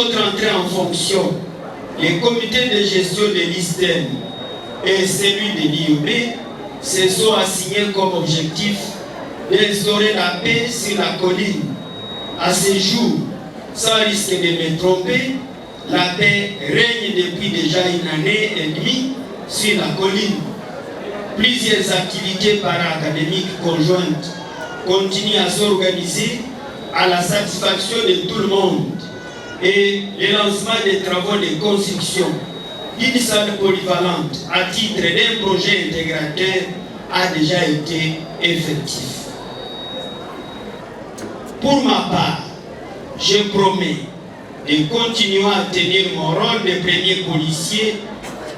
notre entrée en fonction, les comités de gestion de l'ISTEM et celui de l'IOB se sont assignés comme objectif d'instaurer la paix sur la colline. À ce jour, sans risque de me tromper, la paix règne depuis déjà une année et demie sur la colline. Plusieurs activités para-académiques conjointes continuent à s'organiser à la satisfaction de tout le monde et le lancement des travaux de construction d'une salle polyvalente à titre d'un projet intégrateur a déjà été effectif. Pour ma part, je promets de continuer à tenir mon rôle de premier policier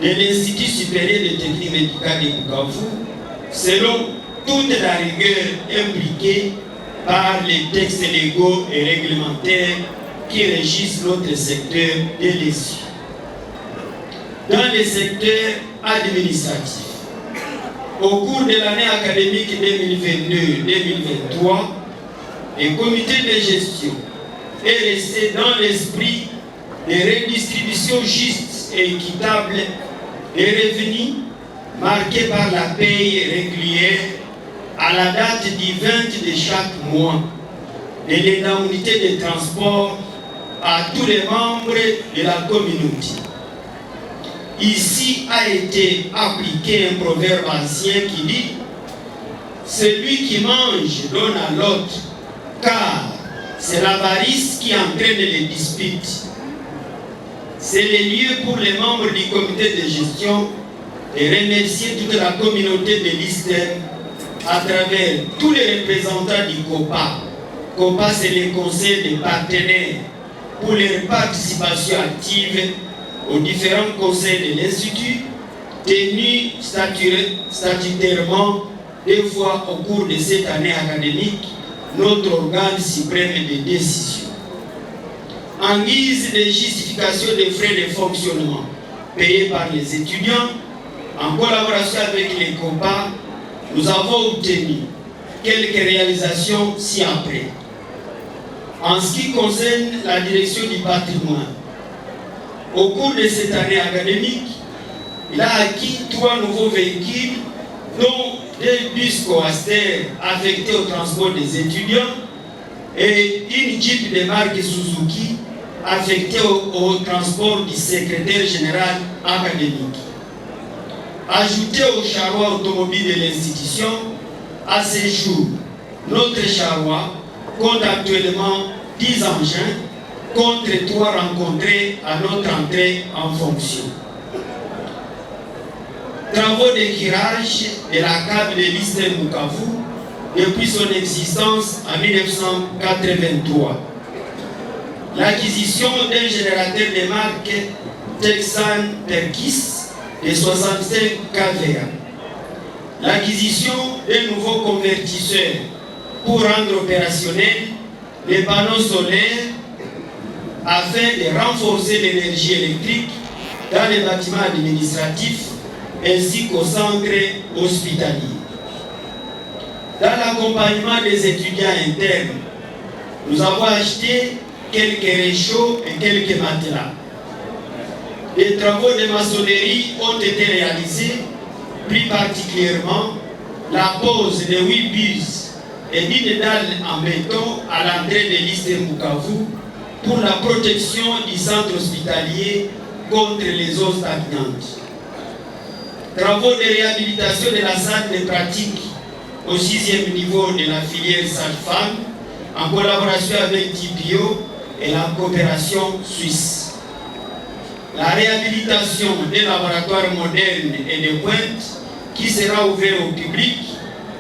de l'Institut supérieur de technique médicale de Bukavu, selon toute la rigueur impliquée par les textes légaux et réglementaires qui régissent notre secteur de l'ESU. Dans le secteur administratif, au cours de l'année académique 2022-2023, le comité de gestion est resté dans l'esprit de redistribution juste et équitable des revenus marqués par la paye régulière à la date du 20 de chaque mois et l'indemnité de transport à tous les membres de la communauté. Ici a été appliqué un proverbe ancien qui dit « Celui qui mange donne à l'autre, car c'est l'avarice qui entraîne les disputes. » C'est le lieu pour les membres du comité de gestion de remercier toute la communauté de l'ISTEM à travers tous les représentants du COPA. COPA, c'est le conseil des partenaires pour leur participation active aux différents conseils de l'Institut, tenus statutairement 2 fois au cours de cette année académique, notre organe suprême de décision. En guise de justification des frais de fonctionnement payés par les étudiants, en collaboration avec les COPA, nous avons obtenu quelques réalisations ci-après. En ce qui concerne la direction du patrimoine, au cours de cette année académique, il a acquis 3 nouveaux véhicules, dont 2 bus coaster affectés au transport des étudiants et une Jeep de marque Suzuki affectée au transport du secrétaire général académique. Ajouté au charroi automobile de l'institution, à ce jour, notre charroi compte actuellement 10 engins contre 3 rencontrés à notre entrée en fonction. Travaux de curage de la cave de l'ISTEM Bukavu depuis son existence en 1983. L'acquisition d'un générateur de marque Texan Perkis de 65 kVA. L'acquisition d'un nouveau convertisseur pour rendre opérationnel les panneaux solaires afin de renforcer l'énergie électrique dans les bâtiments administratifs ainsi qu'au centre hospitalier. Dans l'accompagnement des étudiants internes, nous avons acheté quelques réchauds et quelques matelas. Les travaux de maçonnerie ont été réalisés, plus particulièrement la pose de 8 bus et d'une dalle en béton à l'entrée de l'ISTEM Bukavu pour la protection du centre hospitalier contre les eaux stagnantes. Travaux de réhabilitation de la salle de pratique au 6e niveau de la filière sage-femme en collaboration avec TPO et la coopération suisse. La réhabilitation des laboratoires modernes et de pointe qui sera ouvert au public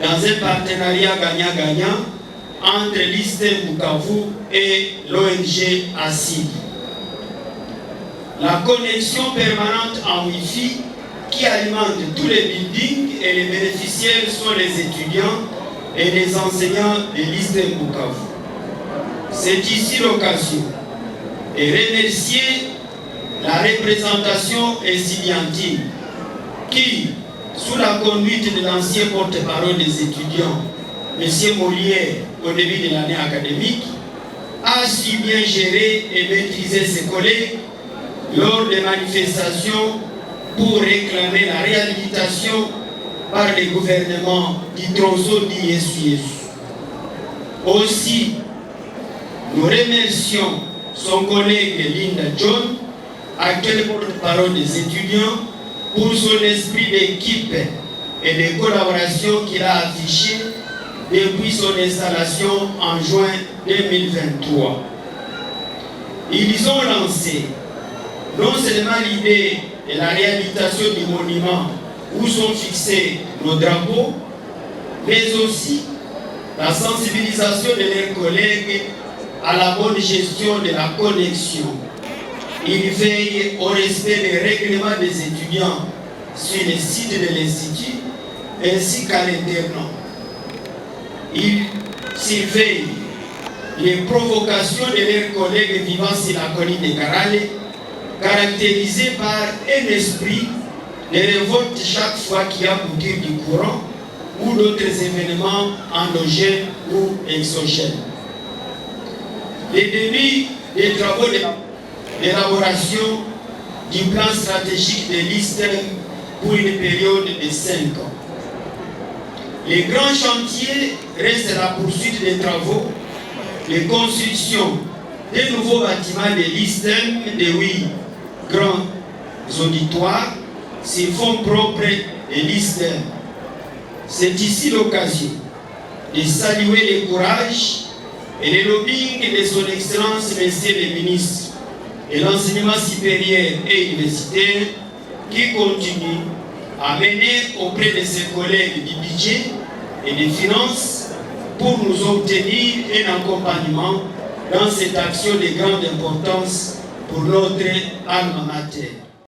dans un partenariat gagnant-gagnant entre l'ISTEM Bukavu et l'ONG ACID. La connexion permanente en Wi-Fi qui alimente tous les buildings et les bénéficiaires sont les étudiants et les enseignants de l'ISTEM Bukavu. C'est ici l'occasion de remercier la représentation estudiantine qui, sous la conduite de l'ancien porte-parole des étudiants, M. Molière, au début de l'année académique, a su bien gérer et maîtriser ses collègues lors des manifestations pour réclamer la réhabilitation par les gouvernements du tronçon d'ISUS. Aussi, nous remercions son collègue Linda John, actuel porte-parole des étudiants, pour son esprit d'équipe et de collaboration qu'il a affiché depuis son installation en juin 2023. Ils ont lancé non seulement l'idée de la réhabilitation du monument où sont fixés nos drapeaux, mais aussi la sensibilisation de leurs collègues à la bonne gestion de la connexion. Ils veillent au respect des règlements des étudiants sur les sites de l'Institut ainsi qu'à l'internat. Ils surveillent les provocations de leurs collègues vivant sur la colline de Karale, caractérisées par un esprit de révolte chaque fois qu'il y a bouture du courant ou d'autres événements endogènes ou exogènes. Les début des travaux d'élaboration du plan stratégique de l'Eastern pour une période de 5 ans. Les grands chantiers restent la poursuite des travaux de construction des nouveaux bâtiments de l'Eastern de 8 grands auditoires sur fonds propres de l'Eastern. C'est ici l'occasion de saluer le courage et le lobbying de son Excellence, Monsieur le Ministre, et l'enseignement supérieur et universitaire qui continue à mener auprès de ses collègues du budget et des finances pour nous obtenir un accompagnement dans cette action de grande importance pour notre alma mater.